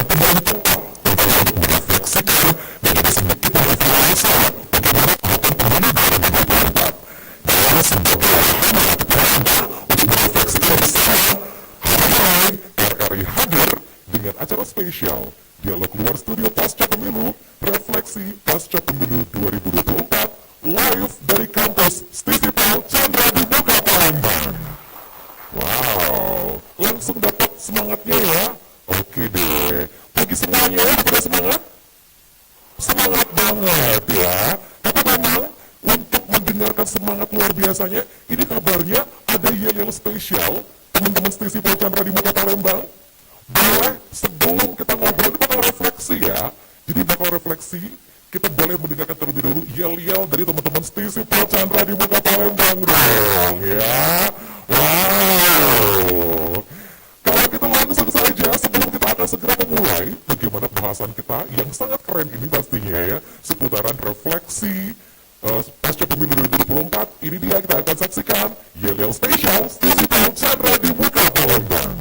kembali tempat terutama untuk merefleksikan dan juga sedikit mengevaluasi bagaimana tahapan pemilu 2024. Dan sebagai wahana kepada Anda untuk merefleksikan bersama, hari ini RRI hadir dengan acara spesial Dialog Luar Studio Pasca Pemilu, Refleksi Pasca Pemilu 2024, live dari kampus Stisipal Chandra di Muka Palembang. Wow, langsung dapat semangatnya ya. Oke deh, bagi semuanya pada semangat? Semangat banget ya. Tapi memang untuk mendengarkan semangat luar biasanya, ini kabarnya ada yel-yel spesial teman-teman Stisipal Chandra di Muka Palembang. Boleh sebelum kita ngobrol, kita bakal refleksi ya. Jadi bakal refleksi, kita boleh mendengarkan terlebih dahulu yel-yel dari teman-teman Stisipal Chandra di Muka Palembang dong ya. Wow. Kalau kita langsung saja, sebelum kita akan segera memulai bagaimana bahasan kita yang sangat keren ini pastinya ya, seputaran refleksi pasca pemilu 2024. Ini dia, kita akan saksikan yel-yel spesial Stisipal Chandra di Muka Palembang.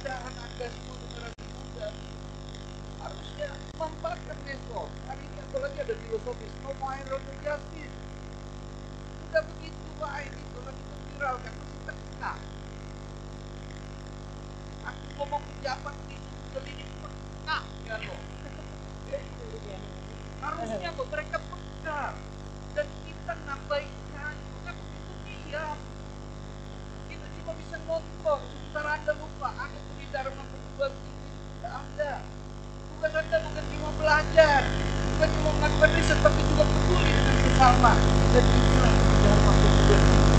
mudah-mudahan Anda semua generasi muda harusnya memanfaatkan medsos. Hari ini apalagi ada filosofis no viral no justice. Udah begitu baik itu lagi memviralkan masih terkena. Aku ngomong pejabat di Sumsel ini peka ya loh. Harusnya kok mereka peka dan kita ngabaikan. Maka begitu diam. Kita cuma bisa nonton. Sementara Anda lupa ada di Dharma perguruan tinggi di Anda. Bukan Anda bukan cuma belajar, bukan cuma melakukan riset, tapi juga peduli dengan sesama. Dan itulah Dharma perguruan tinggi.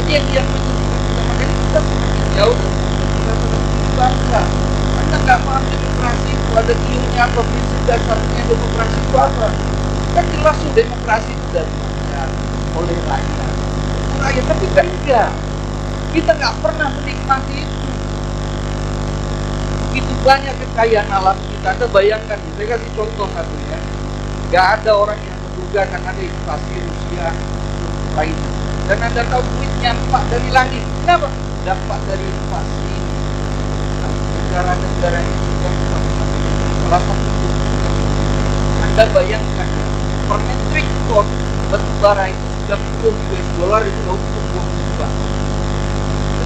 Jadi yang menyebutkan kita makanya kita semakin jauh dan kita bangsa. Anda nggak paham demokrasi itu ada ilmunya apa, prinsip dasarnya demokrasi itu apa? Kan jelas tuh demokrasi itu dari rakyat, oleh rakyat, rakyat, tapi kan enggak. Kita nggak pernah menikmati itu. Begitu banyak kekayaan alam kita. Anda bayangkan, saya kasih contoh satu ya. Nggak ada orang yang menduga akan ada invasi Rusia Ukraina. Dan Anda tahu duit nyampak dari langit. Kenapa? Dampak dari invasi ini. Negara-negara itu yang salah satu itu. Anda bayangkan, per metric ton batu bara itu 30 US dollar itu untuk buang.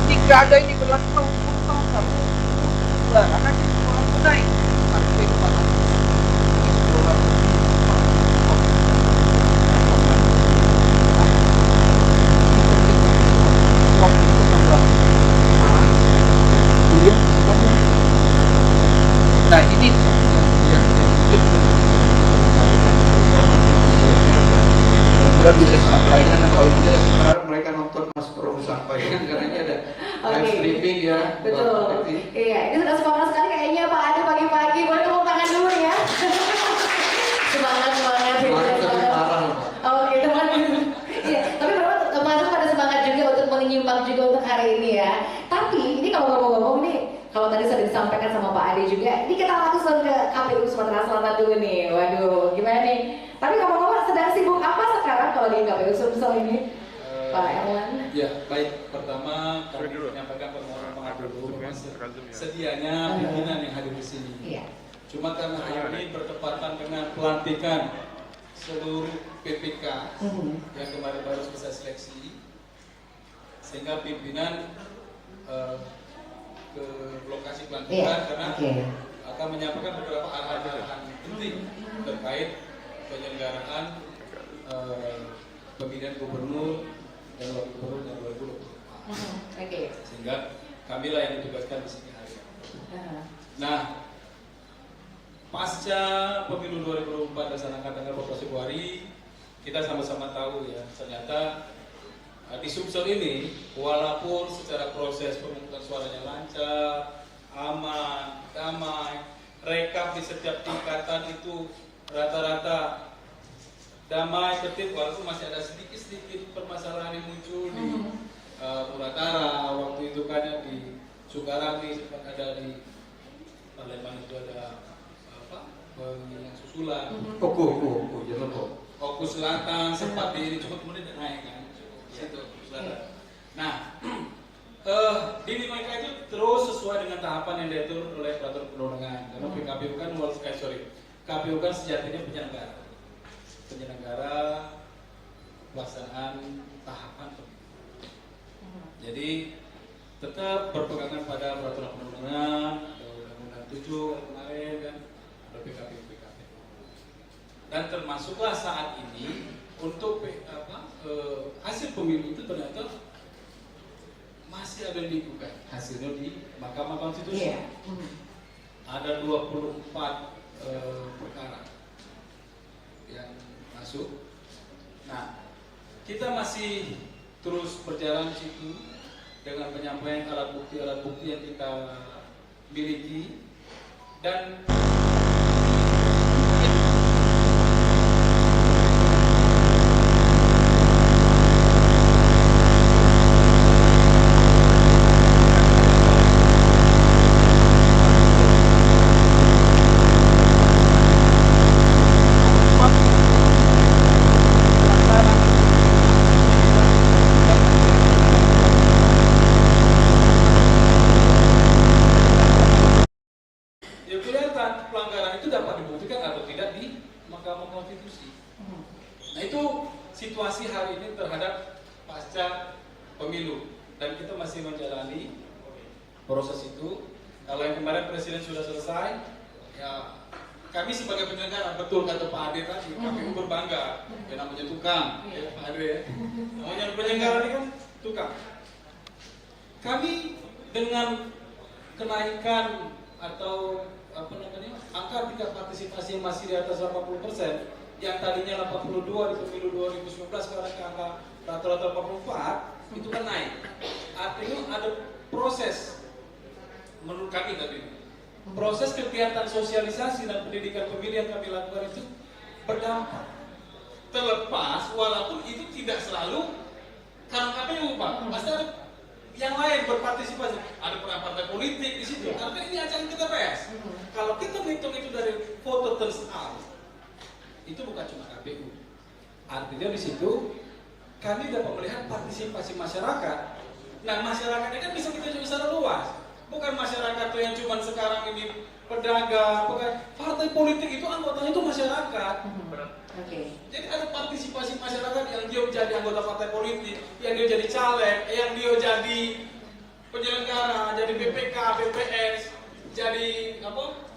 Ketika ada ini berlaku hukum pasar, karena kita mau naik sampai $400 nah ini yang kita bisa sampaikan. Kalau tidak sekarang mereka nonton Mas Pro sampaikan karena ini ada live streaming ya. Betul. Iya, ini sudah semangat sekali kayaknya Pak Ade pagi-pagi. Boleh tepuk tangan dulu ya. Semangat. Oke, teman. Iya, tapi memang teman-teman pada semangat juga untuk menyimak juga untuk hari ini ya. Tapi ini kalau ngomong-ngomong nih, kalau tadi sudah disampaikan sama Pak Ade juga, ini kita langsung ke KPU Sumatera Selatan dulu nih. Waduh, gimana nih? Tapi ngomong-ngomong sedang sibuk apa sekarang kalau di KPU Sumsel ini? Pak Erwan. Ya, baik. Pertama kami menyampaikan permohonan maaf dulu. Sedianya pimpinan yang hadir di sini. Iya. Cuma karena hari ini bertepatan dengan pelantikan seluruh PPK yang kemarin baru selesai seleksi, sehingga pimpinan ke lokasi pelantikan karena akan menyampaikan beberapa arahan penting terkait penyelenggaraan pemilihan gubernur dan wakil gubernur dan 2024. Sehingga kamilah yang ditugaskan di sini hari ini. Nah, pasca pemilu 2024 dilaksanakan tanggal 14 Februari, kita sama-sama tahu ya, ternyata di Sumsel ini walaupun secara proses pemungutan suaranya lancar, aman, damai, rekap di setiap tingkatan itu rata-rata damai, tertib, walaupun masih ada sedikit-sedikit permasalahan yang muncul di Muratara, waktu itu kan di Sukarami sempat ada di Palembang itu ada pemilihan susulan. Oku Selatan sempat di ini cuma kemudian naik kan. Situ Selatan. Nah, di Mimika itu terus sesuai dengan tahapan yang diatur oleh peraturan perundangan. Karena KPU kan KPU kan sejatinya penyelenggara pelaksanaan tahapan pemilu. Jadi tetap berpegangan pada peraturan perundangan, Undang-Undang 7 kemarin kan, ada PKPU. Dan termasuklah saat ini untuk hasil pemilu itu ternyata masih ada yang dibuka hasilnya di Mahkamah Konstitusi. Ada 24 perkara yang masuk. Nah, kita masih terus berjalan di situ dengan penyampaian alat bukti yang kita miliki dan menjalani proses itu. Kalau yang kemarin presiden sudah selesai, ya kami sebagai penyelenggara, betul kata Pak Ade tadi, KPU berbangga, ya namanya tukang, ya Pak Ade ya. Namanya penyelenggara ini kan tukang. Kami dengan kenaikan atau apa namanya angka tingkat partisipasi yang masih di atas 80%, yang tadinya 82 di pemilu 2019 sekarang ke angka rata-rata 44, itu kan naik. Artinya ada proses, menurut kami tadi, proses kegiatan sosialisasi dan pendidikan pemilih yang kami lakukan itu berdampak. Terlepas walaupun itu tidak selalu karena KPU Pak, pasti ada yang lain berpartisipasi, ada peran partai politik di situ. Karena ini acara kita TPS. Kalau kita menghitung itu dari foto turns out, itu bukan cuma KPU. Artinya di situ kami dapat melihat partisipasi masyarakat. Nah, masyarakatnya kan bisa kita jauh secara luas. Bukan masyarakat tuh yang cuma sekarang ini pedagang, bukan. Partai politik itu anggotanya itu masyarakat. Jadi ada partisipasi masyarakat yang dia jadi anggota partai politik, yang dia jadi caleg, yang dia jadi penyelenggara, jadi BPK, BPS, jadi apa?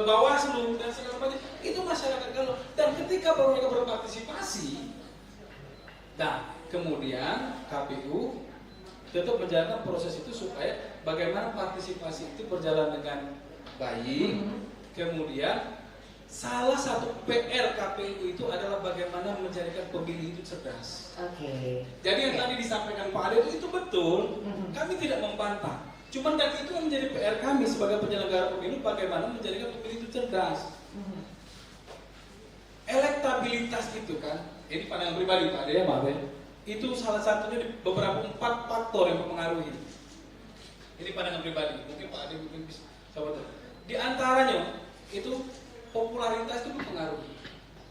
Bawaslu dan segala macam. Itu masyarakat kalau dan ketika mereka berpartisipasi, nah kemudian KPU tetap menjalankan proses itu supaya bagaimana partisipasi itu berjalan dengan baik. Kemudian salah satu PR KPU itu adalah bagaimana menjadikan pemilih itu cerdas. Jadi yang tadi disampaikan Pak Ade itu betul. Kami tidak membantah. Cuman dan itu yang menjadi PR kami sebagai penyelenggara pemilu, bagaimana menjadikan pemilih itu cerdas. Elektabilitas itu kan, ini pandangan pribadi Pak Ade ya Pak Ade. Itu salah satunya di beberapa 4 faktor yang mempengaruhi. Ini pandangan pribadi. Mungkin Pak Ade mungkin bisa coba. Di antaranya itu popularitas itu mempengaruhi.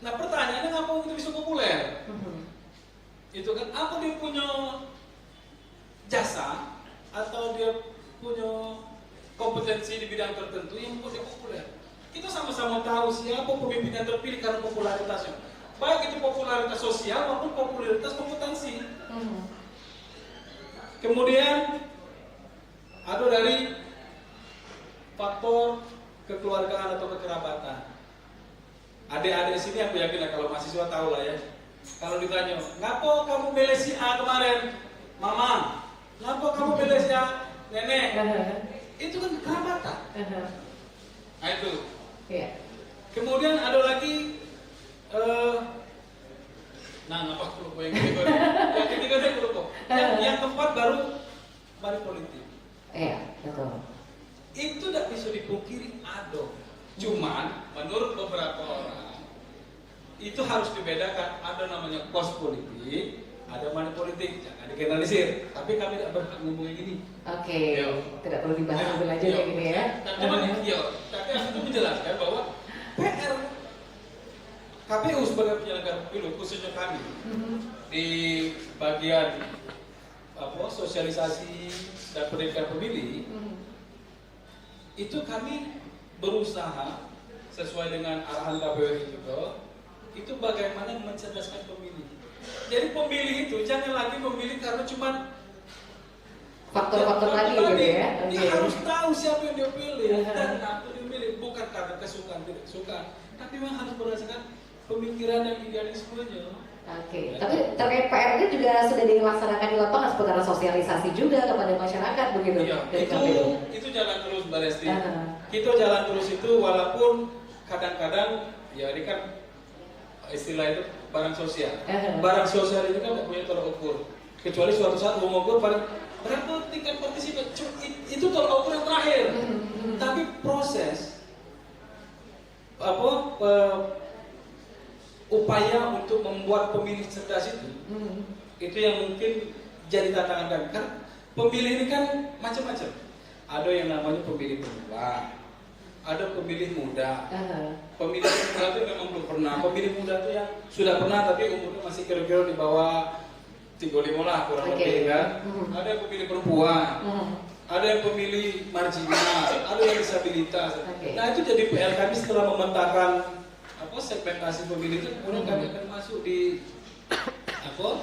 Nah pertanyaannya apa itu bisa populer? Itu kan apa dia punya jasa atau dia punya kompetensi di bidang tertentu yang membuat dia populer. Kita sama-sama tahu siapa pemimpin yang terpilih karena popularitasnya. Baik itu popularitas sosial maupun popularitas kompetensi. Kemudian ada dari faktor kekeluargaan atau kekerabatan. Adik-adik sini aku yakin lah kalau mahasiswa tahu lah ya. Kalau ditanya, ngapa kamu beli si A kemarin? Mama, ngapa kamu beli si A? Nenek. Itu kan kekerabatan. Nah itu. Kemudian ada lagi, ngapa kelompok yang ketiga? Yang ketiga saya kelompok. Yang keempat baru politik. Betul. Itu tidak bisa dipungkiri ada. Cuman menurut beberapa orang itu harus dibedakan. Ada namanya kos politik, ada money politik. Jangan digeneralisir. Tapi kami tidak berhak ngomongin ini. Tidak perlu dibahas lebih lanjut ya gini ya. Tapi aku itu menjelaskan bahwa PR KPU sebagai penyelenggara pemilu khususnya kami di bagian sosialisasi dan pendidikan pemilih itu kami berusaha sesuai dengan arahan KPU juga itu bagaimana mencerdaskan pemilih. Jadi pemilih itu jangan lagi memilih karena cuma faktor-faktor tadi gitu ya. Dia harus tahu siapa yang dia pilih dan apa dia pilih, bukan karena kesukaan tidak suka, tapi memang harus berdasarkan pemikiran dan idealismenya. Tapi terkait PR itu juga sudah dilaksanakan di lapangan seputar sosialisasi juga kepada masyarakat begitu. Itu jalan terus Mbak Resti. Kita jalan terus itu walaupun kadang-kadang ya ini kan istilah itu barang sosial. Barang sosial itu kan tidak punya tolak ukur. Kecuali suatu saat mengukur berapa tingkat partisipasi itu tolak ukur yang terakhir. Tapi proses upaya untuk membuat pemilih cerdas itu yang mungkin jadi tantangan kami. Kan pemilih ini kan macam-macam. Ada yang namanya pemilih pemula, ada pemilih muda. Pemilih muda itu memang belum pernah. Pemilih muda itu yang sudah pernah tapi umurnya masih kira-kira di bawah 35 lah kurang lebih kan. Ada yang pemilih perempuan, ada yang pemilih marginal, ada yang disabilitas. Nah itu jadi PR kami setelah memetakan segmentasi pemilih itu, kemudian kami akan masuk di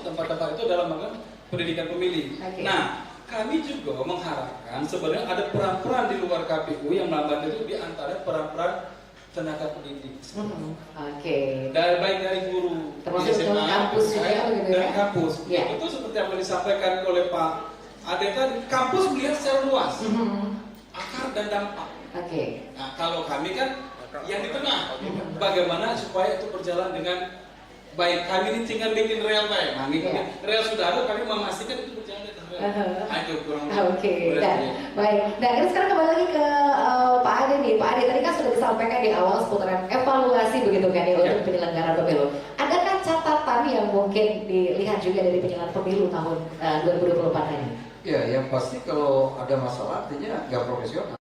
tempat-tempat itu dalam pendidikan pemilih. Nah kami juga mengharapkan sebenarnya ada peran-peran di luar KPU yang melambat itu, di antara peran-peran tenaga pendidik. Oke. Baik dari guru Termasuk di SMA, kampus juga gitu dan ya? kampus. Ya. Itu seperti yang disampaikan oleh Pak Ade tadi, kampus melihat secara luas akar dan dampak. Oke. Nah, kalau kami kan yang di tengah, bagaimana supaya itu berjalan dengan baik. Kami ini tinggal bikin rel baik. Nah, rel sudah ada, kami memastikan itu berjalan dengan rel. Nah, itu kurang lebih. Oke, Berarti. baik. Nah, ini sekarang kembali lagi ke Pak Ade nih. Pak Ade tadi kan sudah disampaikan di awal seputaran evaluasi begitu kan ya untuk penyelenggaraan pemilu. Adakah catatan yang mungkin dilihat juga dari penyelenggaraan pemilu tahun 2024 ini? Ya, yang pasti kalau ada masalah artinya nggak profesional.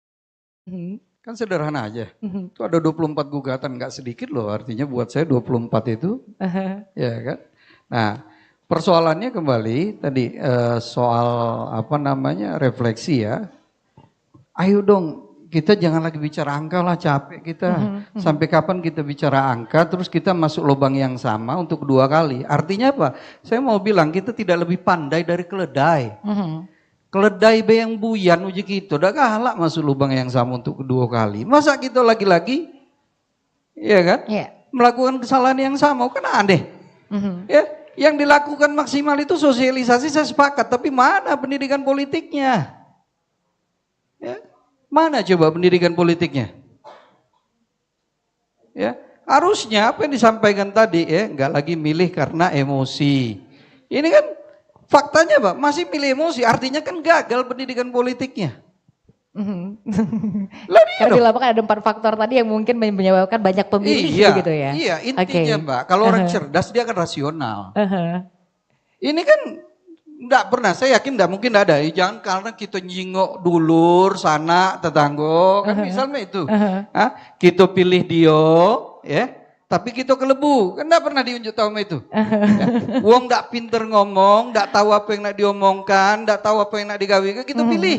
Kan sederhana aja. Itu ada 24 gugatan, nggak sedikit loh. Artinya buat saya 24 itu, ya kan. Nah, persoalannya kembali tadi soal apa namanya refleksi ya. Ayo dong, kita jangan lagi bicara angka lah, capek kita. Sampai kapan kita bicara angka, terus kita masuk lubang yang sama untuk kedua kali. Artinya apa? Saya mau bilang kita tidak lebih pandai dari keledai. Keledai yang buyan uji kita, udah galak masuk lubang yang sama untuk kedua kali. Masa kita lagi-lagi, ya kan, melakukan kesalahan yang sama, kan aneh. Ya, yang dilakukan maksimal itu sosialisasi, saya sepakat, tapi mana pendidikan politiknya? Ya, mana coba pendidikan politiknya? Ya, harusnya apa yang disampaikan tadi, ya, nggak lagi milih karena emosi. Ini kan faktanya Pak, masih pilih emosi, artinya kan gagal pendidikan politiknya. Karena di lapangan ada 4 faktor tadi yang mungkin menyebabkan banyak pemilih gitu ya. Iya, intinya Mbak, kalau orang cerdas dia akan rasional. Ini kan enggak pernah, saya yakin enggak mungkin ada. Jangan karena kita nyingok dulur sana tetanggo, kan misalnya itu. Kita pilih dia, ya. Tapi kita kelebu, kan enggak pernah diunjuk tahu itu. Wong enggak pinter ngomong, enggak tahu apa yang nak diomongkan, enggak tahu apa yang nak digawe, kita pilih.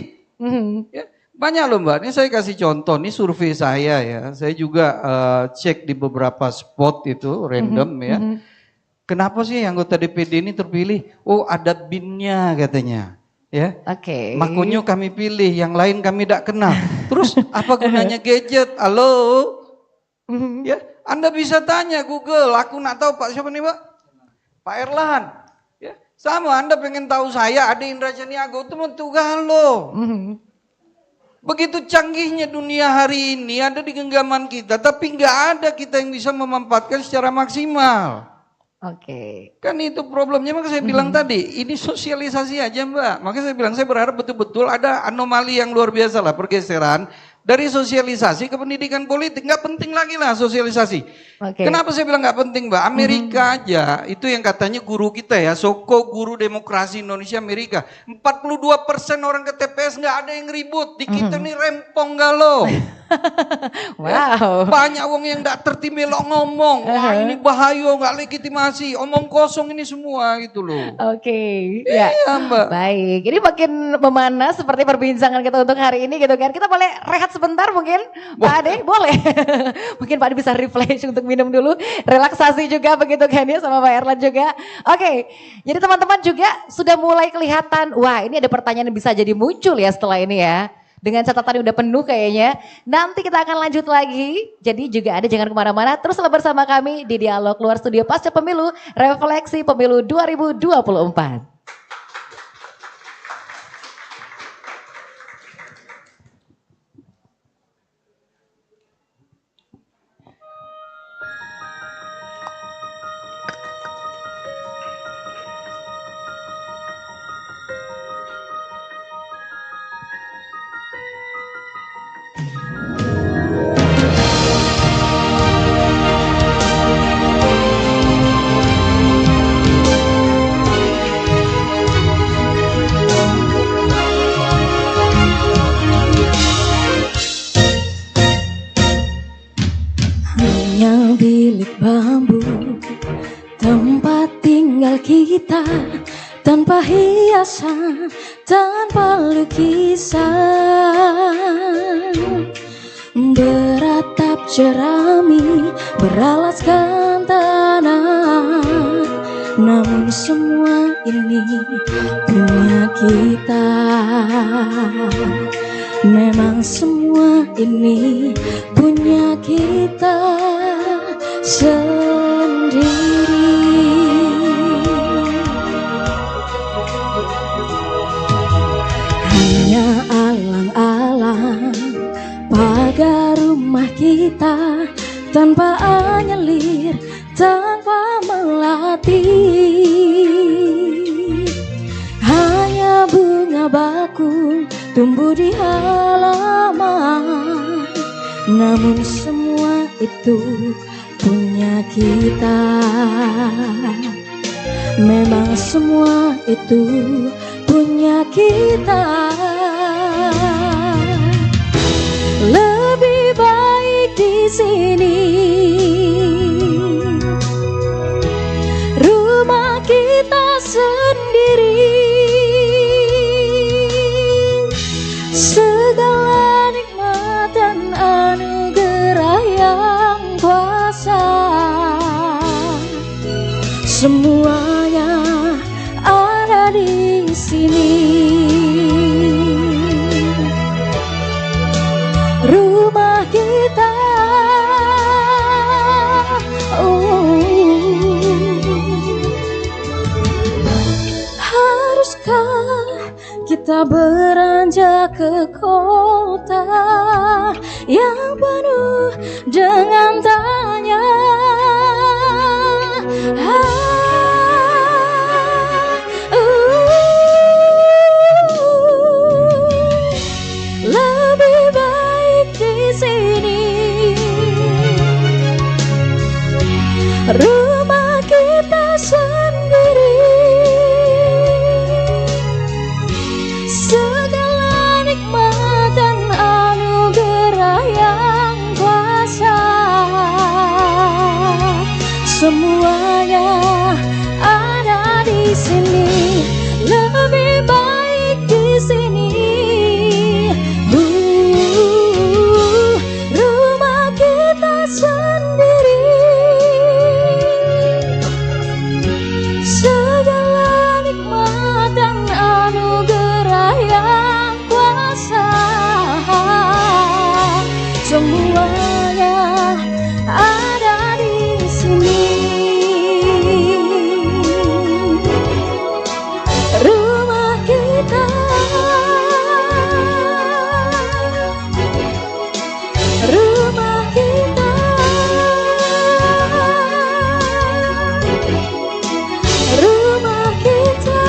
Ya, banyak loh Mbak, ini saya kasih contoh, ini survei saya ya. Saya juga cek di beberapa spot itu random ya. Kenapa sih anggota DPD ini terpilih? Oh, ada BIN-nya katanya. Ya. Makanya kami pilih, yang lain kami tidak kenal. Terus apa gunanya gadget? Halo? Ya, Anda bisa tanya Google, aku nak tahu Pak siapa nih Pak? Pak Erlan. Ya, sama Anda pengen tahu saya, ada Indra Janiago, itu mentugal loh. Begitu canggihnya dunia hari ini ada di genggaman kita, tapi nggak ada kita yang bisa memanfaatkan secara maksimal. Kan itu problemnya, maka saya bilang tadi, ini sosialisasi aja Mbak. Makanya saya bilang, saya berharap betul-betul ada anomali yang luar biasa lah, pergeseran dari sosialisasi ke pendidikan politik. Nggak penting lagi lah sosialisasi. Kenapa saya bilang nggak penting Mbak? Amerika aja, itu yang katanya guru kita ya, Soko Guru Demokrasi Indonesia Amerika. 42% orang ke TPS nggak ada yang ribut. Di kita nih rempong galau. Wow. Banyak wong yang nggak tertib melok ngomong. Wah ini bahaya, nggak legitimasi. Omong kosong ini semua gitu loh. Ya. Iya Mbak. Baik, ini makin memanas seperti perbincangan kita untuk hari ini gitu kan. Kita boleh rehat sebentar mungkin, Pak Ade, boleh. Mungkin Pak Ade bisa refresh untuk minum dulu, relaksasi juga begitu kan ya sama Pak Erlan juga. Jadi teman-teman juga sudah mulai kelihatan, wah ini ada pertanyaan yang bisa jadi muncul ya setelah ini ya. Dengan catatan udah penuh kayaknya. Nanti kita akan lanjut lagi. Jadi juga ada jangan kemana-mana. Teruslah bersama kami di Dialog Luar Studio Pasca Pemilu, Refleksi Pemilu 2024. Hanya bilik bambu, tempat tinggal kita, tanpa hiasan, tanpa lukisan. Beratap jerami, beralaskan tanah, namun semua ini punya kita. Memang semua ini punya kita sendiri. Hanya alang-alang pagar rumah kita, tanpa anyelir, tanpa melatih. Hanya bunga bakung tumbuh di halaman, namun semua itu punya kita. Memang semua itu punya kita. Lebih baik di sini, rumah kita sendiri. Segala nikmat dan anugerah yang kuasa, semuanya ada di sini. Rumah kita, haruskah kita beranjak ke kota yang penuh dengan tanya? Lebih baik di sini, rumah kita sendiri. Segala nikmat dan anugerah yang kuasa, semuanya ada di sini. Lebih baik di sini. Rumah kita sendiri. Segala nikmat dan anugerah yang kuasa, semuanya ada di sini. Rumah kita, rumah kita, rumah kita.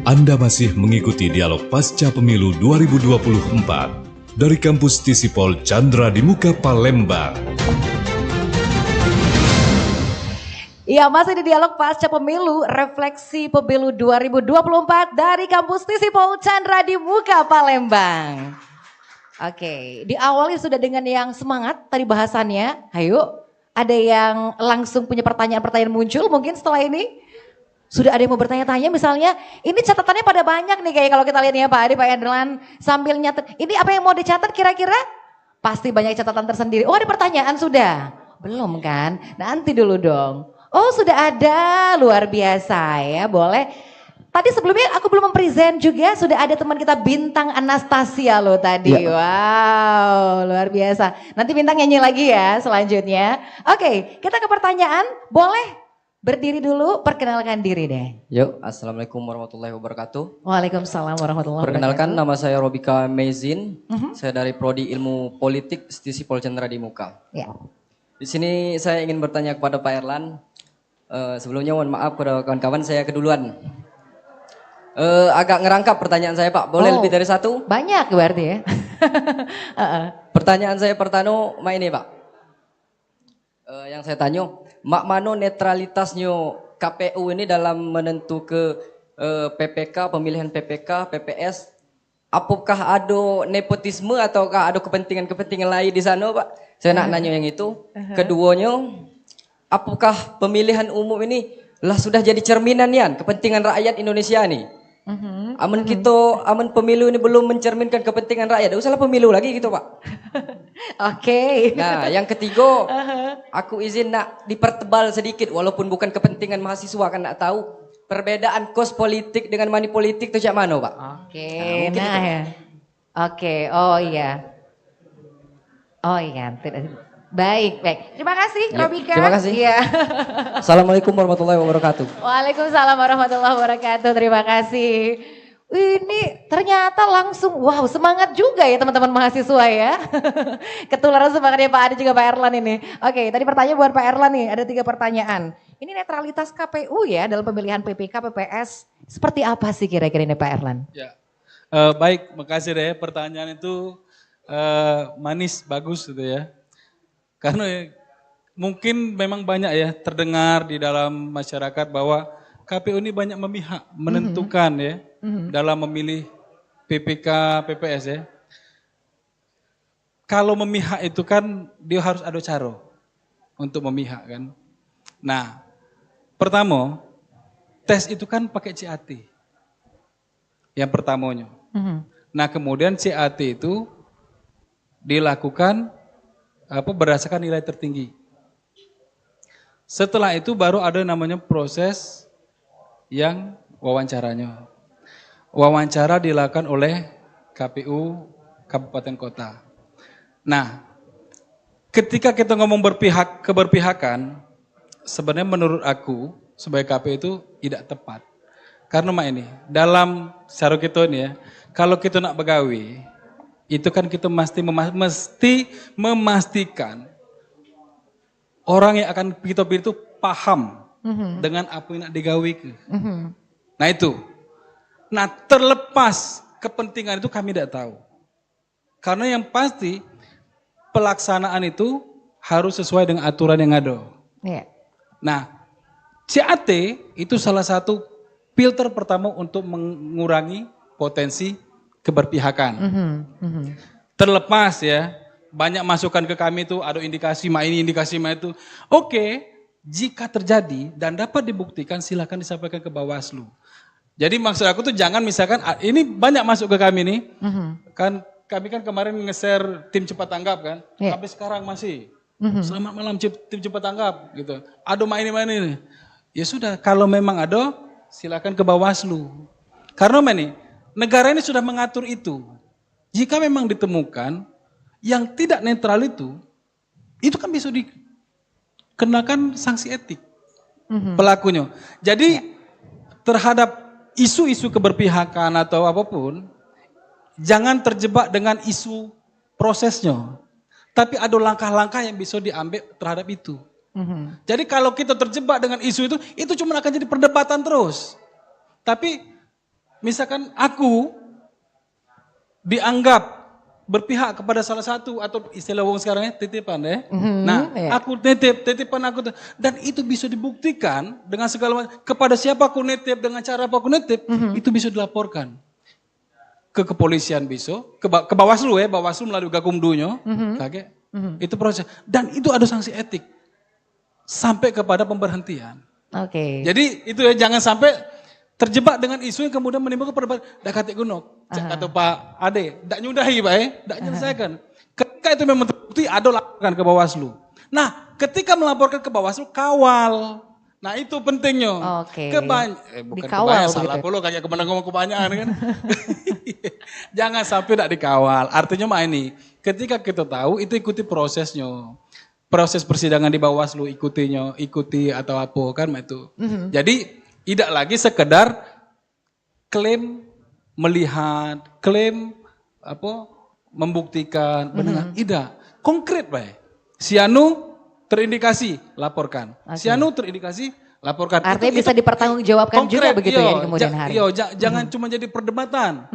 Anda masih mengikuti dialog pasca pemilu 2024 dari kampus Tisipol Chandra di Muka Palembang. Ya, masih di dialog pasca pemilu, refleksi pemilu 2024 dari kampus Tisipol Chandra di Muka Palembang. Oke, diawali sudah dengan yang semangat tadi bahasannya. Ayo, ada yang langsung punya pertanyaan-pertanyaan muncul mungkin setelah ini? Sudah ada yang mau bertanya-tanya misalnya, ini catatannya pada banyak nih kayak kalau kita lihat ya Pak Adi, Pak Enderlan sambil nyatet. Ini apa yang mau dicatat kira-kira? Pasti banyak catatan tersendiri. Oh, ada pertanyaan sudah? Belum kan? Nanti dulu dong. Oh, sudah ada, luar biasa ya, boleh. Tadi sebelumnya aku belum mempresent juga, sudah ada teman kita Bintang Anastasia loh tadi. Ya. Wow, luar biasa. Nanti Bintang nyanyi lagi ya selanjutnya. Oke, kita ke pertanyaan, boleh? Berdiri dulu, perkenalkan diri deh. Yuk, Assalamualaikum warahmatullahi wabarakatuh. Waalaikumsalam warahmatullahi wabarakatuh. Perkenalkan, nama saya Robika Mezin. Saya dari Prodi Ilmu Politik Tisipol Chandra di Muka. Ya. Di sini saya ingin bertanya kepada Pak Erlan. Sebelumnya mohon maaf kepada kawan-kawan, saya keduluan. Agak ngerangkap pertanyaan saya Pak, boleh lebih dari satu? Banyak berarti ya. Pertanyaan saya pertama, ini Pak. Yang saya tanya, mak mano netralitasnya KPU ini dalam menentukan PPK, pemilihan PPK, PPS, apakah ada nepotisme ataukah ada kepentingan-kepentingan lain di sana Pak? Saya nak nanya yang itu. Keduanya, apakah pemilihan umum ini lah sudah jadi cerminan kepentingan rakyat Indonesia nih? Amun pemilu ini belum mencerminkan kepentingan rakyat, tidak usahlah pemilu lagi gitu Pak. Oke. Nah, yang ketiga, aku izin nak dipertebal sedikit walaupun bukan kepentingan mahasiswa kan nak tahu perbedaan kos politik dengan money politik itu cak mana Pak? Oke, mungkin nah itu. ya. Oke, oh iya. Oh iya, baik, baik. Terima kasih, Ya, Robika. terima kasih. Iya. Assalamualaikum warahmatullahi wabarakatuh. Waalaikumsalam warahmatullahi wabarakatuh. Terima kasih. Ini ternyata langsung, wow, semangat juga ya teman-teman mahasiswa ya. Ketularan semangatnya Pak Adi juga Pak Erlan ini. Oke, tadi pertanyaan buat Pak Erlan nih, ada 3 pertanyaan. Ini netralitas KPU ya dalam pemilihan PPK, PPS, seperti apa sih kira-kira ini Pak Erlan? Ya, baik, makasih deh. Pertanyaan itu manis, bagus gitu ya. Karena mungkin memang banyak ya terdengar di dalam masyarakat bahwa KPU ini banyak memihak, menentukan ya dalam memilih PPK, PPS ya. Kalau memihak itu kan dia harus ada cara untuk memihak kan. Nah, pertama tes itu kan pakai CAT. Yang pertamanya. Nah, kemudian CAT itu dilakukan berdasarkan nilai tertinggi. Setelah itu baru ada namanya proses yang wawancaranya. Wawancara dilakukan oleh KPU Kabupaten Kota. Nah, ketika kita ngomong keberpihakan, sebenarnya menurut aku sebagai KPU itu tidak tepat. Karena ini dalam cara kita ini ya, kalau kita nak begawi, itu kan kita mesti memastikan orang yang akan kita pilih itu paham dengan apa yang nak digawi ke. Nah itu. Nah terlepas kepentingan itu kami tidak tahu. Karena yang pasti pelaksanaan itu harus sesuai dengan aturan yang ada. Iya. Nah CAT itu salah satu filter pertama untuk mengurangi potensi keberpihakan. Terlepas ya, banyak masukan ke kami itu ada indikasi ini, indikasi itu. Oke, jika terjadi dan dapat dibuktikan silakan disampaikan ke Bawaslu. Jadi maksud aku tuh jangan misalkan ini banyak masuk ke kami nih. Kan kami kan kemarin nge-share tim cepat tanggap kan. Sampai sekarang masih. Selamat malam tim cepat tanggap gitu. Ada ini. Ya sudah, kalau memang ada silakan ke Bawaslu. Karena negara ini sudah mengatur itu. Jika memang ditemukan yang tidak netral itu kan bisa dikenakan sanksi etik pelakunya. Jadi terhadap isu-isu keberpihakan atau apapun, jangan terjebak dengan isu prosesnya. Tapi ada langkah-langkah yang bisa diambil terhadap itu. Jadi kalau kita terjebak dengan isu itu cuma akan jadi perdebatan terus. Tapi misalkan aku dianggap berpihak kepada salah satu atau istilah wong sekarang titipan ya. Nah, aku titipan aku dan itu bisa dibuktikan dengan segala macam kepada siapa aku nitip dengan cara apa aku nitip, itu bisa dilaporkan ke kepolisian bisa, ke Bawaslu ya, Bawaslu melalui Gakumdunya, kakek. Itu proses dan itu ada sanksi etik sampai kepada pemberhentian. Oke. Jadi itu ya jangan sampai terjebak dengan isu yang kemudian menimbulkan perdebatan. Dah kata gunok, kata Pak Ade, dak nyudahi Pak dak nyelesaikan. Ketika itu memang terbukti, ada laporkan ke Bawaslu. Nah, ketika melaporkan ke Bawaslu, kawal. Nah itu pentingnya. Oke. Bukan Dikawal kebanyakan, salah pula kayak kemana ngomong kebanyakan kan. Jangan sampai dak dikawal. Artinya ini, ketika kita tahu itu ikuti prosesnya. Proses persidangan di Bawaslu ikuti atau apa kan itu. Jadi tidak lagi sekedar klaim melihat, klaim membuktikan, mendengar. Tidak, konkret Pak. Sianu terindikasi, laporkan. Sianu terindikasi, laporkan. Artinya bisa dipertanggungjawabkan konkret, juga begitu ya di kemudian hari. Jangan cuma jadi perdebatan.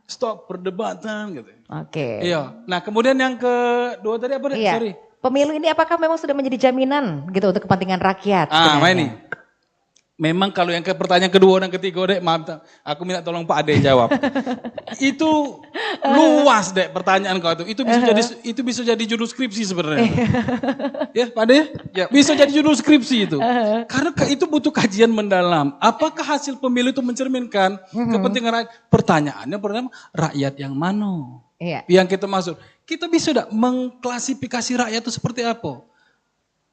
Stop perdebatan gitu. Oke. Iya. Nah kemudian yang kedua tadi apa? Iya. Sorry. Pemilu ini apakah memang sudah menjadi jaminan gitu untuk kepentingan rakyat? Ini. Memang kalau yang pertanyaan kedua dan ketiga, Dek, maaf, aku minta tolong Pak Ade jawab. Itu luas, Dek, pertanyaan kau itu. Itu bisa jadi judul skripsi sebenarnya. Ya, Pak Ade? Ya. Bisa jadi judul skripsi itu. Karena itu butuh kajian mendalam. Apakah hasil pemilu itu mencerminkan kepentingan rakyat? Pertanyaannya pertama, rakyat yang mana? Iya. Yang kita maksud. Kita bisa tidak mengklasifikasi rakyat itu seperti apa?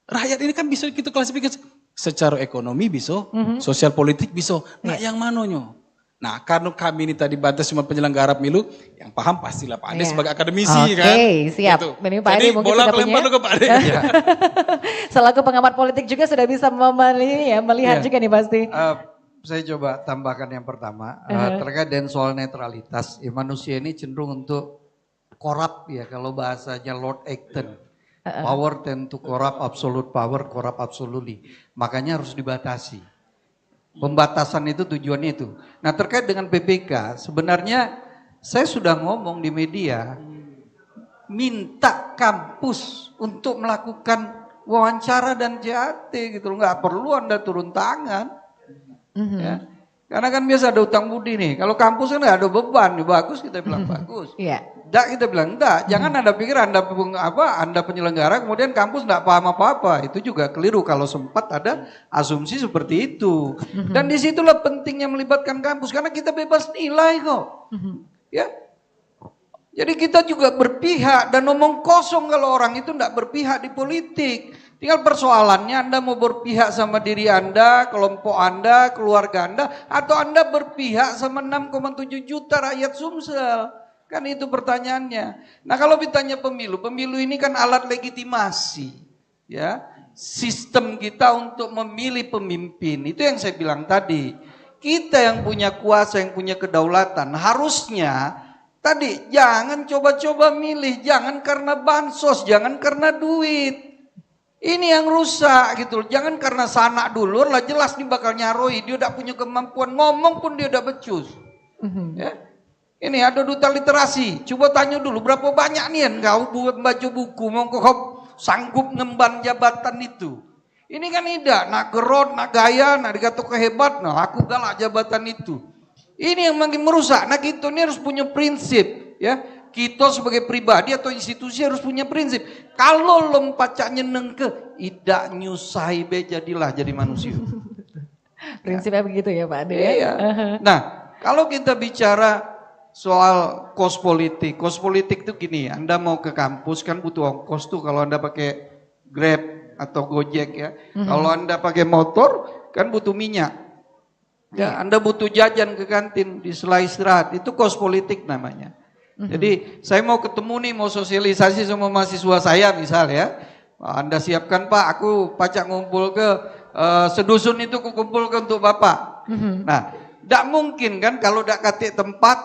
Rakyat ini kan bisa kita klasifikasi secara ekonomi bisa, sosial politik bisa. Nah, yang mananya? Nah, karena kami ini tadi batas cuma penyelenggara pemilu, yang paham pastilah Pak Ade sebagai akademisi kan. Oke, siap. Gitu. Ini Pak Ade Jadi mungkin bola sudah kelempar punya. ke Pak Ade. Selaku pengamat politik juga sudah bisa melihat Iya. juga nih pasti. Saya coba tambahkan yang pertama, terkait dengan soal netralitas. Ya, manusia ini cenderung untuk korup ya, kalau bahasanya Lord Acton. Power tend to corrupt, absolute power corrupt absolutely. Makanya harus dibatasi. Pembatasan itu tujuannya itu. Nah, terkait dengan PPK, sebenarnya saya sudah ngomong di media, minta kampus untuk melakukan wawancara dan JAT gitu loh. Nggak perlu Anda turun tangan. Ya. Karena kan biasa ada utang budi nih. Kalau kampus kan nggak ada beban, bagus kita bilang bagus. Iya. Enggak, kita bilang enggak. Jangan Anda pikir Anda penyelenggara kemudian kampus enggak paham apa-apa. Itu juga keliru kalau sempat ada asumsi seperti itu. Dan disitulah pentingnya melibatkan kampus karena kita bebas nilai kok. Ya. Jadi kita juga berpihak dan ngomong kosong kalau orang itu enggak berpihak di politik. Tinggal persoalannya Anda mau berpihak sama diri Anda, kelompok Anda, keluarga Anda, atau Anda berpihak sama 6,7 juta rakyat Sumsel. Kan itu pertanyaannya. Nah, kalau ditanya pemilu ini kan alat legitimasi. Ya, sistem kita untuk memilih pemimpin. Itu yang saya bilang tadi. Kita yang punya kuasa, yang punya kedaulatan, harusnya tadi jangan coba-coba milih, jangan karena bansos, jangan karena duit. Ini yang rusak gitu loh. Jangan karena sanak dulur lah jelas nih bakal nyaroi. Dia udah punya kemampuan ngomong pun dia udah becus. Ya. Ini ada duta literasi. Coba tanya dulu berapa banyak nih yang kau buat baca buku mau kau sanggup ngemban jabatan itu. Ini kan tidak, nak gerot, nak gaya, nak dikata kehebat, nah aku galak jabatan itu. Ini yang makin merusak. Nah kita ini harus punya prinsip, ya. Kita sebagai pribadi atau institusi harus punya prinsip. Kalau lompatnya nengke, tidak nyusai be jadilah jadi manusia. Prinsipnya begitu ya Pak Ade. Iya. Nah, kalau kita bicara soal kos politik itu gini, Anda mau ke kampus kan butuh ongkos tuh kalau Anda pakai Grab atau Gojek ya. Kalau Anda pakai motor kan butuh minyak. Ya, Anda butuh jajan ke kantin di sela istirahat, itu kos politik namanya. Jadi saya mau ketemu nih, mau sosialisasi sama mahasiswa saya misal ya. Anda siapkan Pak, aku pacak ngumpul ke sedusun itu aku kumpulkan untuk Bapak. Nah, tidak mungkin kan kalau tidak katik tempat,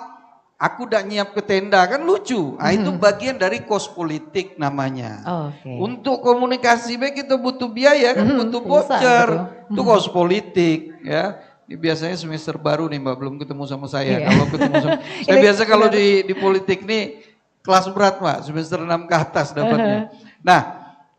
aku tidak nyiap ke tenda kan lucu. Nah, itu bagian dari kos politik namanya. Untuk komunikasi baik kita butuh biaya kan, butuh voucher. Itu kos politik ya. Ini biasanya semester baru nih Mbak, belum ketemu sama saya. Kalau ketemu sama saya biasa kalau di politik nih kelas berat Mbak, semester 6 ke atas dapatnya. Nah,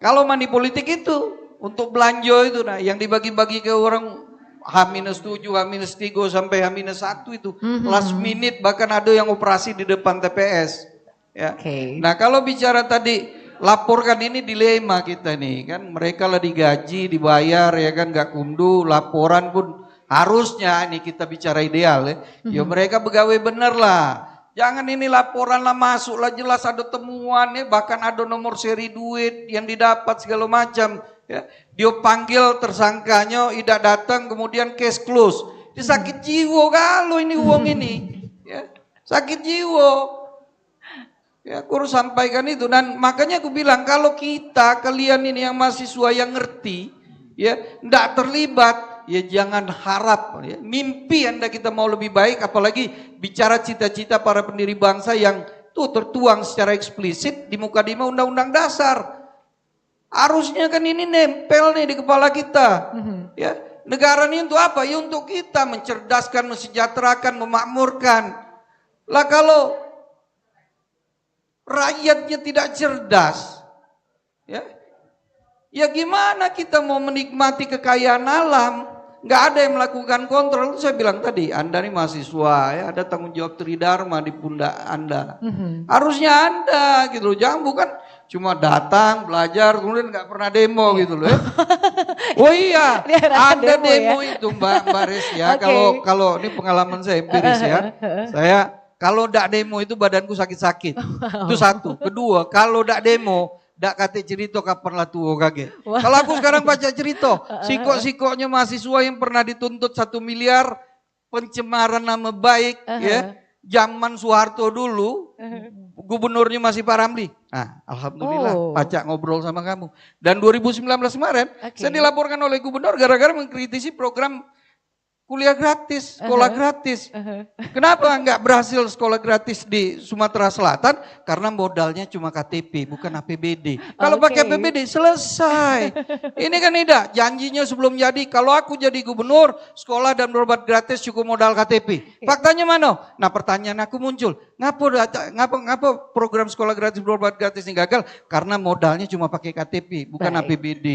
kalau money politik itu untuk belanja itu, nah yang dibagi-bagi ke orang H-7, H-3 sampai H-1 itu last minute, bahkan ada yang operasi di depan TPS. Ya. Nah kalau bicara tadi laporkan, ini dilema kita nih kan, mereka lah digaji, dibayar ya kan, gak kunduh, laporan pun harusnya ini kita bicara ideal ya. Ya mereka pegawai bener lah. Jangan ini laporan lah masuk lah jelas ada temuan ya, bahkan ada nomor seri duit yang didapat segala macam ya. Dia panggil tersangkanya tidak datang, kemudian case close. Dia sakit jiwa kalau ini uang ini ya. Sakit jiwa. Ya, aku harus sampaikan itu, dan makanya aku bilang kalau kita, kalian ini yang mahasiswa yang ngerti ya, enggak terlibat, ya jangan harap ya, mimpi Anda kita mau lebih baik, apalagi bicara cita-cita para pendiri bangsa yang tuh tertuang secara eksplisit di mukadimah Undang-Undang Dasar. Harusnya kan ini nempel nih di kepala kita. Ya, negara ini untuk apa? Ya untuk kita mencerdaskan, mensejahterakan, memakmurkan. Lah kalau rakyatnya tidak cerdas, ya gimana kita mau menikmati kekayaan alam? nggak ada yang melakukan kontrol. Itu saya bilang tadi, Anda nih mahasiswa ya, ada tanggung jawab tridharma di pundak Anda. Harusnya Anda gitu loh, jangan bukan cuma datang, belajar, kemudian nggak pernah demo gitu loh ya. Oh iya, ada demo itu Mbak Res ya. Kalau ini pengalaman saya empiris ya. Saya kalau ndak demo itu badanku sakit-sakit. Itu satu. Kedua, kalau ndak demo, ndak kate cerita kapan lah tuh kaget. Kalau aku sekarang baca cerita, sikok-sikoknya mahasiswa yang pernah dituntut 1 miliar pencemaran nama baik ya. Zaman Soeharto dulu, gubernurnya masih Pak Ramli. Nah, alhamdulillah pacak ngobrol sama kamu. Dan 2019 kemarin, saya dilaporkan oleh gubernur gara-gara mengkritisi program kuliah gratis, sekolah gratis. Kenapa enggak berhasil sekolah gratis di Sumatera Selatan? Karena modalnya cuma KTP, bukan APBD. Kalau pakai APBD selesai. Ini kan tidak, janjinya sebelum jadi, kalau aku jadi gubernur, sekolah dan berobat gratis cukup modal KTP. Faktanya mana? Nah pertanyaan aku muncul, ngapa program sekolah gratis berobat gratis ini gagal? Karena modalnya cuma pakai KTP, bukan APBD.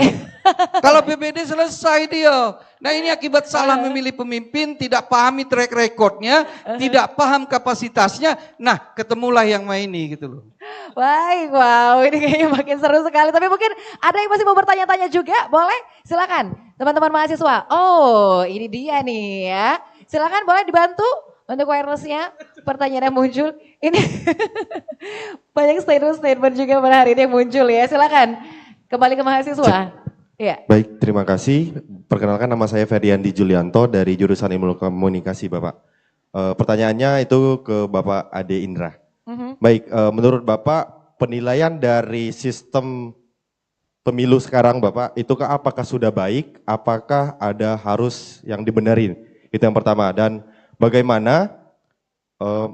Kalau APBD selesai dia. Nah ini akibat salah memilih pemimpin, tidak pahami track recordnya, tidak paham kapasitasnya. Nah ketemulah yang maini gitu loh. Baik, wow ini kayaknya makin seru sekali. Tapi mungkin ada yang masih mau bertanya-tanya juga, boleh? Silakan teman-teman mahasiswa. Oh ini dia nih ya. Silakan boleh dibantu untuk wirelessnya. Pertanyaan yang muncul. Ini banyak statement juga pada hari ini yang muncul ya. Silakan kembali ke mahasiswa. Ya. Baik, terima kasih. Perkenalkan nama saya Ferdiandi Julianto dari jurusan Ilmu Komunikasi, Bapak. Pertanyaannya itu ke Bapak Ade Indra. Baik, menurut Bapak penilaian dari sistem pemilu sekarang, Bapak, itu apakah sudah baik? Apakah ada harus yang dibenerin? Itu yang pertama. Dan bagaimana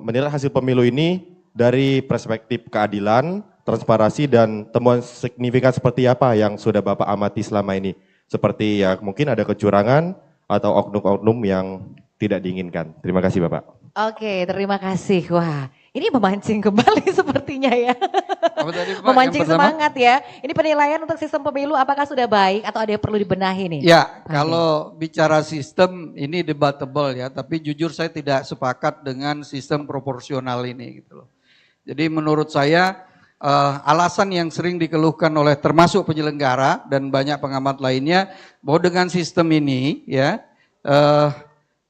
menilai hasil pemilu ini dari perspektif keadilan, transparansi dan temuan signifikan seperti apa yang sudah Bapak amati selama ini? Seperti ya mungkin ada kecurangan atau oknum-oknum yang tidak diinginkan. Terima kasih Bapak. Oke, terima kasih. Wah, ini memancing kembali sepertinya ya. Apa tadi, Pak? Memancing semangat ya. Ini penilaian untuk sistem pemilu apakah sudah baik atau ada yang perlu dibenahi nih? Ya, kalau bicara sistem ini debatable ya, tapi jujur saya tidak sepakat dengan sistem proporsional ini gitu loh. Jadi menurut saya alasan yang sering dikeluhkan oleh termasuk penyelenggara dan banyak pengamat lainnya bahwa dengan sistem ini ya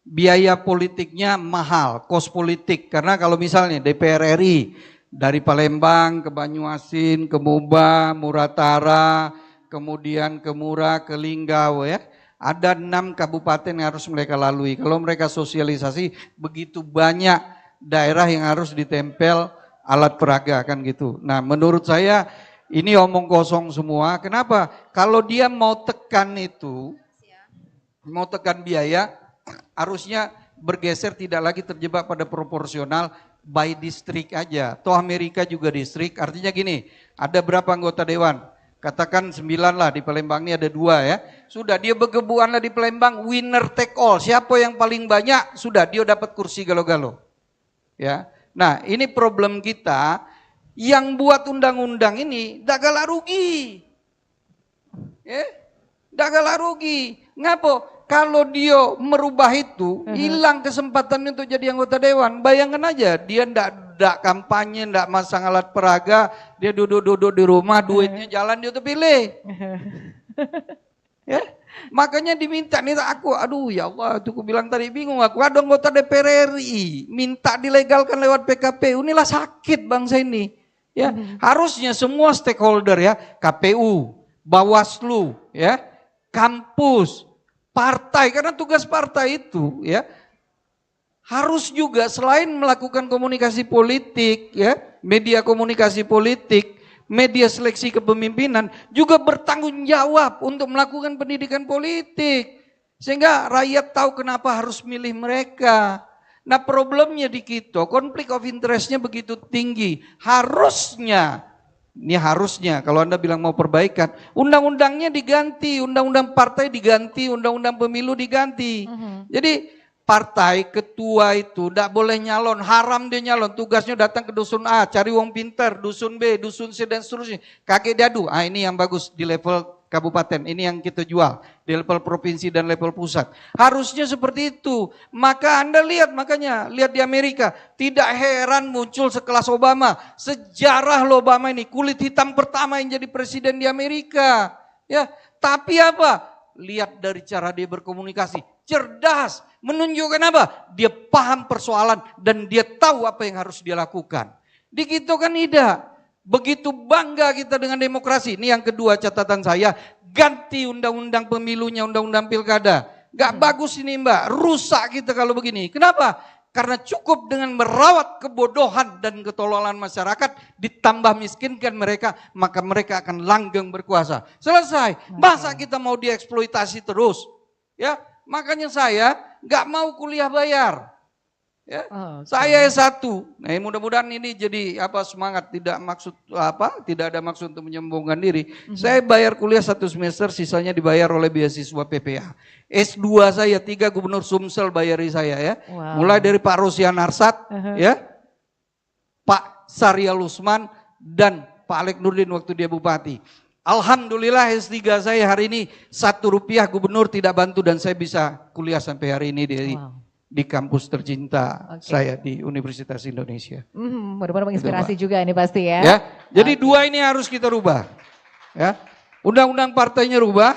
biaya politiknya mahal, kos politik. Karena kalau misalnya DPR RI dari Palembang ke Banyuasin, ke Moba, Muratara, kemudian ke Mura, ke Linggau ya, ada 6 kabupaten yang harus mereka lalui. Kalau mereka sosialisasi begitu banyak daerah yang harus ditempel alat peraga kan gitu. Nah menurut saya ini omong kosong semua. Kenapa? Kalau dia mau tekan itu, mau tekan biaya, harusnya bergeser tidak lagi terjebak pada proporsional by district aja. Toh Amerika juga distrik, artinya gini, ada berapa anggota dewan? Katakan 9 lah, di Palembang ini ada 2 ya. Sudah dia bergebuan lah di Palembang, winner take all. Siapa yang paling banyak, sudah dia dapat kursi galo-galo. Ya. Nah ini problem kita, yang buat undang-undang ini dak galak rugi. Ya, dak galak rugi. Ngapo? Kalau dia merubah itu, hilang kesempatan untuk jadi anggota dewan. Bayangkan aja, dia ndak kampanye, ndak masang alat peraga, dia duduk-duduk di rumah, duitnya jalan dia terpilih. Ya, makanya diminta nih aku, aduh ya Allah, itu aku bilang tadi bingung aku, ada anggota DPR RI minta dilegalkan lewat PKPU, inilah sakit bangsa ini. Ya, harusnya semua stakeholder ya, KPU, Bawaslu, ya, kampus, partai, karena tugas partai itu ya harus juga selain melakukan komunikasi politik ya, media komunikasi politik, media seleksi kepemimpinan juga bertanggung jawab untuk melakukan pendidikan politik sehingga rakyat tahu kenapa harus milih mereka. Nah problemnya di kita konflik of interestnya begitu tinggi. Harusnya, ini harusnya kalau Anda bilang mau perbaikan, undang-undangnya diganti, undang-undang partai diganti, undang-undang pemilu diganti. Jadi partai ketua itu tidak boleh nyalon, haram dia nyalon, tugasnya datang ke dusun A, cari wong pinter, dusun B, dusun C dan seterusnya. Kakek diadu, ini yang bagus di level kabupaten. Ini yang kita jual di level provinsi dan level pusat. Harusnya seperti itu. Maka Anda lihat, makanya lihat di Amerika, tidak heran muncul sekelas Obama. Sejarah Obama ini kulit hitam pertama yang jadi presiden di Amerika. Ya, tapi apa? Lihat dari cara dia berkomunikasi, cerdas, menunjukkan apa? Dia paham persoalan dan dia tahu apa yang harus dia lakukan. Di kita kan tidak. Begitu bangga kita dengan demokrasi. Ini yang kedua catatan saya, ganti undang-undang pemilunya, undang-undang pilkada. Gak bagus ini Mbak, rusak kita kalau begini. Kenapa? Karena cukup dengan merawat kebodohan dan ketololan masyarakat, ditambah miskinkan mereka, maka mereka akan langgeng berkuasa. Selesai. Masa kita mau dieksploitasi terus? Ya, makanya saya nggak mau kuliah bayar. Ya, saya S1. Nah, mudah-mudahan ini jadi semangat, tidak ada maksud untuk menyombongkan diri. Saya bayar kuliah 1 semester, sisanya dibayar oleh beasiswa PPA. S2 saya 3 Gubernur Sumsel bayari saya ya. Wow. Mulai dari Pak Rosian Arsat, ya, Pak Saryal Usman dan Pak Alek Nurdin waktu dia bupati. Alhamdulillah S3 saya hari ini Rp1 gubernur tidak bantu dan saya bisa kuliah sampai hari ini di kampus tercinta saya di Universitas Indonesia. Mudah-mudahan menginspirasi juga ini pasti ya. Ya, jadi dua ini harus kita rubah. Ya, undang-undang partainya rubah,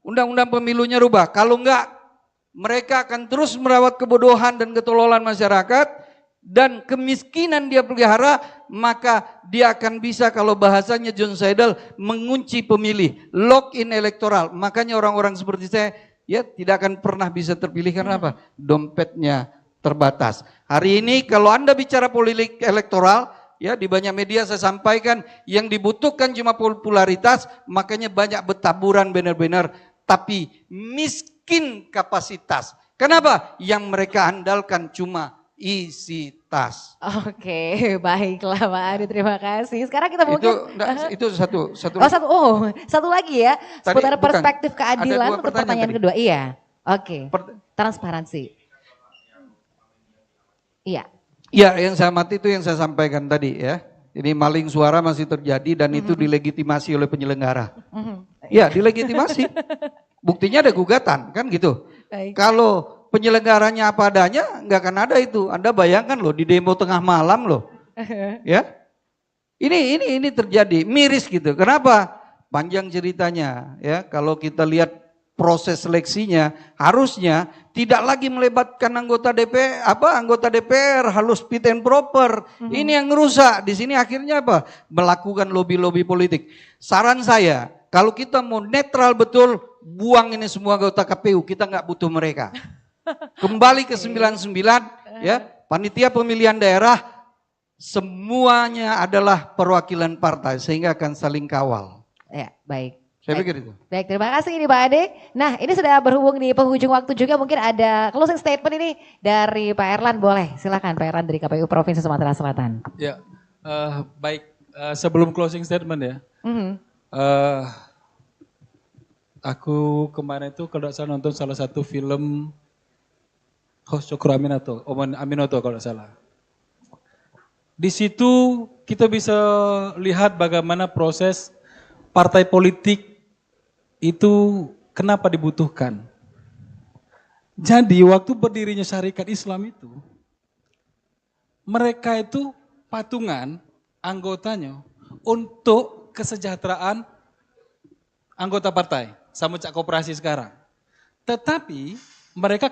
undang-undang pemilunya rubah. Kalau enggak, mereka akan terus merawat kebodohan dan ketololan masyarakat dan kemiskinan dia pelihara, maka dia akan bisa, kalau bahasanya John Seidel, mengunci pemilih, lock in elektoral. Makanya orang-orang seperti saya ya tidak akan pernah bisa terpilih karena apa? Dompetnya terbatas. Hari ini kalau Anda bicara politik elektoral, ya di banyak media saya sampaikan yang dibutuhkan cuma popularitas, makanya banyak bertaburan benar-benar, tapi miskin kapasitas. Kenapa? Yang mereka andalkan cuma isi tas. Oke, baiklah Pak Adi, terima kasih. Sekarang kita mungkin itu satu satu lagi ya, seputar bukan, perspektif keadilan untuk pertanyaan kedua. Iya, oke. Transparansi. Iya. Iya, yang saya amati itu yang saya sampaikan tadi ya. Ini maling suara masih terjadi dan itu dilegitimasi oleh penyelenggara. Iya, dilegitimasi. Buktinya ada gugatan, kan gitu. Kalau penyelenggaranya apa adanya, nggak akan ada itu. Anda bayangkan loh, di demo tengah malam loh. Ya. Ini terjadi, miris gitu. Kenapa? Panjang ceritanya ya. Kalau kita lihat proses seleksinya, harusnya tidak lagi melibatkan anggota DPR harus fit and proper. Ini yang rusak. Di sini akhirnya apa? Melakukan lobby-lobby politik. Saran saya, kalau kita mau netral betul, buang ini semua anggota KPU, kita nggak butuh mereka. Kembali ke 99 ya, panitia pemilihan daerah semuanya adalah perwakilan partai sehingga akan saling kawal. Ya, baik. Saya pikir itu. Baik, terima kasih ini Pak Ade. Nah, ini sudah berhubung di penghujung waktu juga, mungkin ada closing statement ini dari Pak Erlan, boleh. Silakan Pak Erlan dari KPU Provinsi Sumatera Selatan. Ya, baik. Sebelum closing statement ya. Aku kemarin itu kalau saya nonton salah satu film Syukur Aminoto kalau tidak salah. Di situ kita bisa lihat bagaimana proses partai politik itu kenapa dibutuhkan. Jadi waktu berdirinya Syarikat Islam itu, mereka itu patungan anggotanya untuk kesejahteraan anggota partai, sama cak koperasi sekarang. Tetapi mereka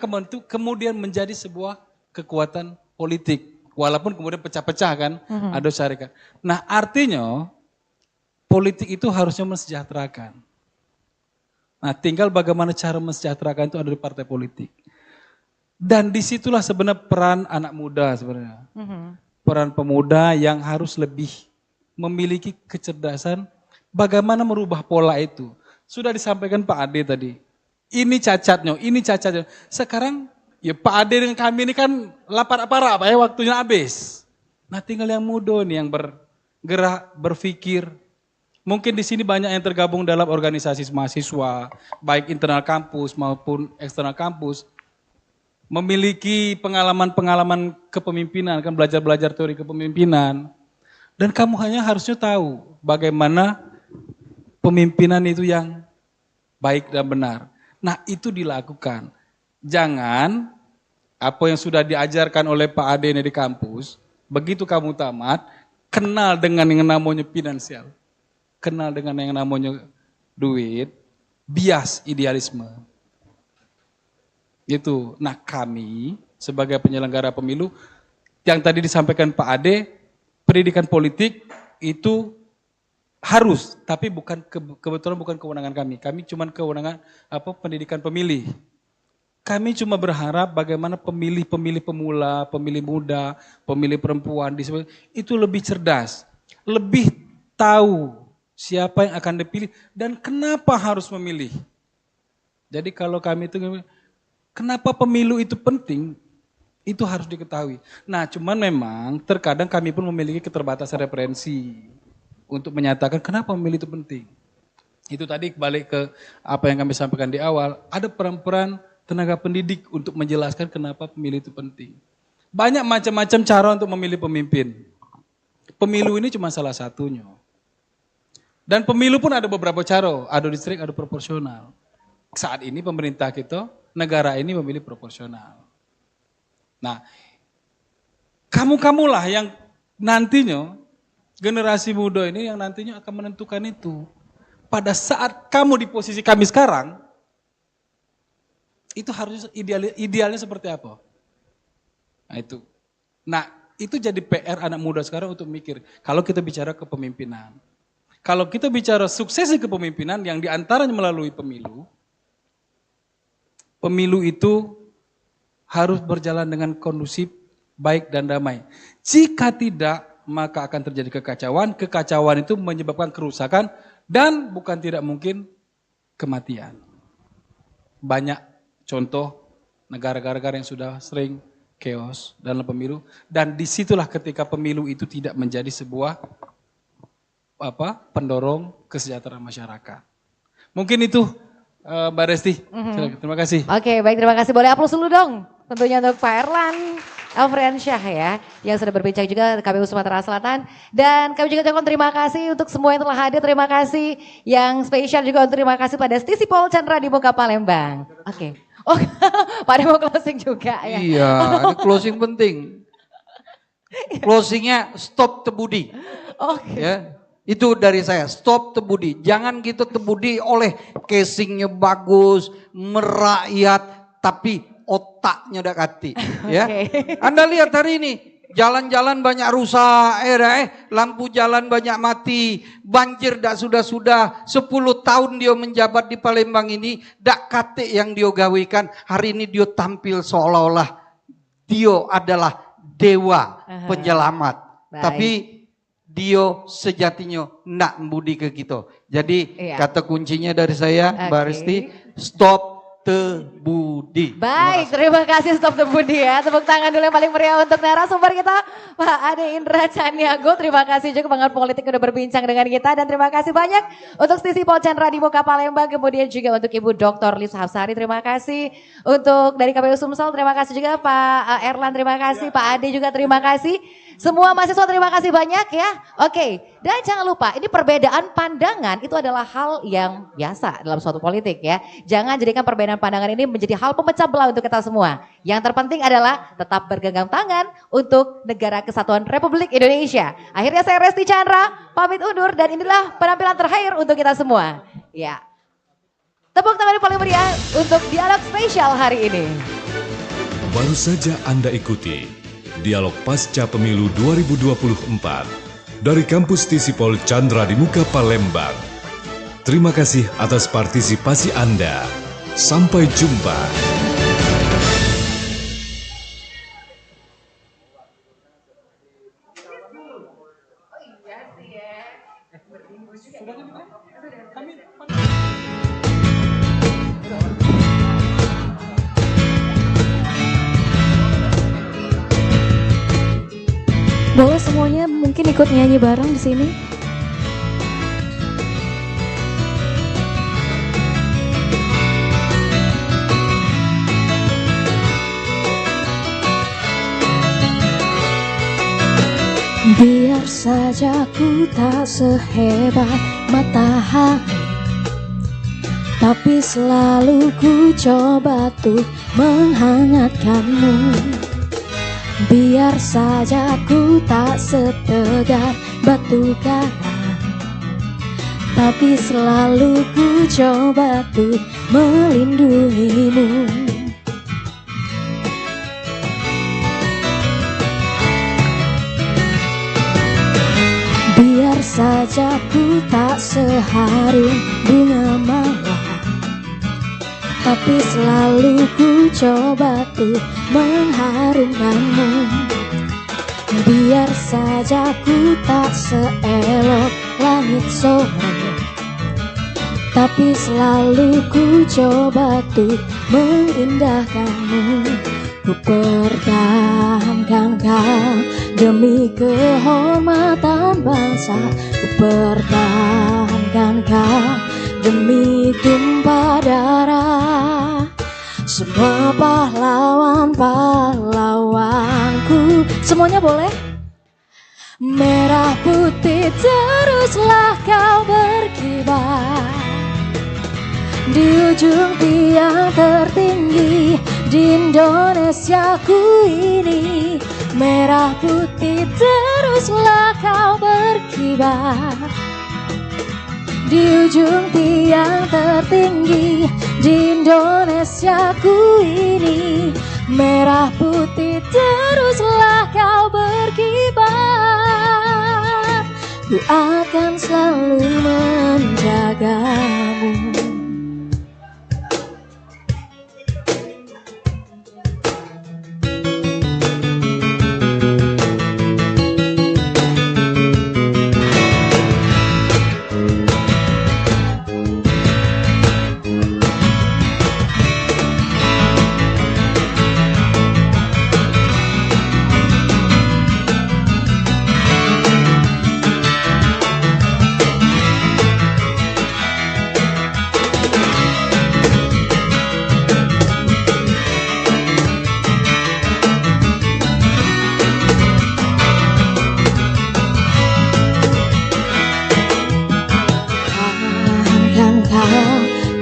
kemudian menjadi sebuah kekuatan politik. Walaupun kemudian pecah-pecah kan, ada syarikat. Nah artinya politik itu harusnya mensejahterakan. Nah tinggal bagaimana cara mensejahterakan itu ada di partai politik. Dan disitulah sebenarnya peran anak muda sebenarnya. Peran pemuda yang harus lebih memiliki kecerdasan bagaimana merubah pola itu. Sudah disampaikan Pak Ade tadi. Ini cacatnya. Sekarang ya Pak Ade dengan kami ini kan lapar-lapar Pak ya, waktunya habis. Nah tinggal yang muda nih yang bergerak, berpikir. Mungkin di sini banyak yang tergabung dalam organisasi mahasiswa, baik internal kampus maupun eksternal kampus. Memiliki pengalaman-pengalaman kepemimpinan, kan belajar-belajar teori kepemimpinan. Dan kamu hanya harusnya tahu bagaimana pemimpinan itu yang baik dan benar. Nah itu dilakukan. Jangan apa yang sudah diajarkan oleh Pak Ade ini di kampus, begitu kamu tamat, kenal dengan yang namanya finansial. Kenal dengan yang namanya duit, bias idealisme. Itu. Nah kami sebagai penyelenggara pemilu, yang tadi disampaikan Pak Ade, pendidikan politik itu harus, tapi bukan kebetulan bukan kewenangan kami. Kami cuma kewenangan pendidikan pemilih. Kami cuma berharap bagaimana pemilih-pemilih pemula, pemilih muda, pemilih perempuan itu lebih cerdas, lebih tahu siapa yang akan dipilih dan kenapa harus memilih. Jadi kalau kami itu, kenapa pemilu itu penting, itu harus diketahui. Nah cuman memang terkadang kami pun memiliki keterbatasan referensi untuk menyatakan kenapa memilih itu penting. Itu tadi balik ke apa yang kami sampaikan di awal, ada peran-peran tenaga pendidik untuk menjelaskan kenapa pemilu itu penting. Banyak macam-macam cara untuk memilih pemimpin. Pemilu ini cuma salah satunya. Dan pemilu pun ada beberapa cara, ada distrik, ada proporsional. Saat ini pemerintah kita, negara ini memilih proporsional. Nah, kamu-kamulah yang nantinya, generasi muda ini yang nantinya akan menentukan itu. Pada saat kamu di posisi kami sekarang, itu harus idealnya seperti apa? Nah itu jadi PR anak muda sekarang untuk mikir. Kalau kita bicara kepemimpinan, kalau kita bicara suksesi kepemimpinan yang diantaranya melalui pemilu, pemilu itu harus berjalan dengan kondusif, baik dan damai. Jika tidak, maka akan terjadi kekacauan. Kekacauan itu menyebabkan kerusakan dan bukan tidak mungkin kematian. Banyak contoh negara-negara yang sudah sering chaos dalam pemilu, dan disitulah ketika pemilu itu tidak menjadi sebuah pendorong kesejahteraan masyarakat. Mungkin itu Mbak Resti. Terima kasih. Oke, baik, terima kasih. Boleh aplaus dulu dong tentunya untuk Pak Erlan Alfriansyah ya, yang sudah berbincang juga KPU Sumatera Selatan. Dan kami juga ucapkan terima kasih untuk semua yang telah hadir. Terima kasih yang spesial juga untuk terima kasih pada Stisipol Chandra di Muka Palembang. Oke. Oh, Pak Ade mau closing juga ya? Iya, ini closing penting. Closingnya stop tebudi. Oke. Ya, itu dari saya, stop tebudi. Jangan kita tebudi oleh casingnya bagus, merakyat, tapi otaknya udah kati. Ya, Anda lihat hari ini, jalan-jalan banyak rusak, lampu jalan banyak mati, banjir dak sudah-sudah, 10 tahun dia menjabat di Palembang ini, dak kate yang dia gawikan, hari ini dia tampil seolah-olah dia adalah dewa penyelamat. Tapi dia sejatinya nak budi ke kita. Jadi kata kuncinya dari saya, Mbak Resti, stop tebudi. Baik, terima kasih stop tebudi ya. Tepuk tangan dulu yang paling meriah untuk narasumber kita, Pak Ade Indra Caniago. Terima kasih juga pengamat politik sudah berbincang dengan kita, dan terima kasih banyak untuk Stisipol Chandra di Muka Palembang, kemudian juga untuk Ibu Dr. Lisa Hapsari. Terima kasih untuk dari KPU Sumsel. Terima kasih juga Pak Erlan. Terima kasih Pak Ade juga. Terima kasih. Semua mahasiswa terima kasih banyak ya. Oke, dan jangan lupa ini perbedaan pandangan itu adalah hal yang biasa dalam suatu politik ya. Jangan jadikan perbedaan pandangan ini menjadi hal pemecah belah untuk kita semua. Yang terpenting adalah tetap bergenggam tangan untuk Negara Kesatuan Republik Indonesia. Akhirnya saya Resti Chandra pamit undur, dan inilah penampilan terakhir untuk kita semua. Ya. Tepuk tangan yang paling meriah untuk dialog spesial hari ini. Baru saja Anda ikuti Dialog Pasca Pemilu 2024 dari Kampus Stisipol Chandra di Muka Palembang. Terima kasih atas partisipasi Anda. Sampai jumpa. Boleh semuanya mungkin ikut nyanyi bareng di sini. Biar saja ku tak sehebat matahari, tapi selalu ku coba tuh menghangatkanmu. Biar saja ku tak setegar batu karang, tapi selalu ku coba tuh melindungimu. Biar saja ku tak seharum bunga mawar, tapi selalu ku coba tuh mengharumkanmu. Biar saja ku tak seelok langit sore, tapi selalu ku coba tuh mengindahkanmu. Ku pertahankan kau demi kehormatan bangsa. Ku pertahankan kau demi tumpah darah. Semua pahlawan-pahlawanku, semuanya boleh? Merah putih teruslah kau berkibar di ujung tiang tertinggi di Indonesiaku ini. Merah putih teruslah kau berkibar di ujung tiang tertinggi di Indonesiaku ini. Merah putih teruslah kau berkibar, ku akan selalu menjagamu.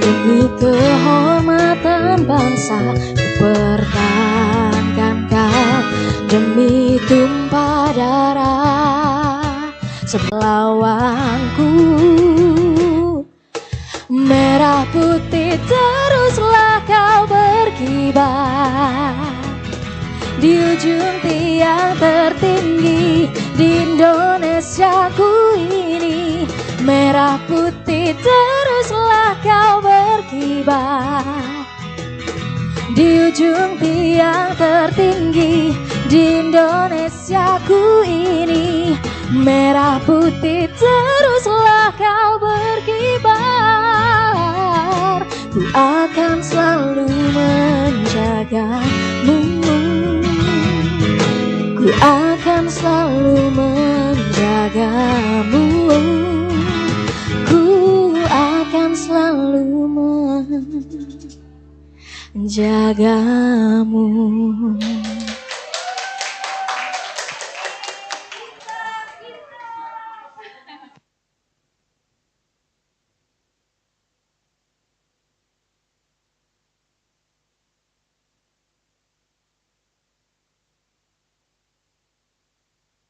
Demi kehormatan bangsa, ku pertahankan kau demi tumpah darah semelawanku. Merah putih teruslah kau berkibar di ujung tiang tertinggi di Indonesiaku ini. Merah putih teruslah kau berkibar di ujung tiang tertinggi di Indonesiaku ini. Merah putih teruslah kau berkibar, ku akan selalu menjagamu. Ku akan selalu menjagamu. Ku akan selalu menjagamu.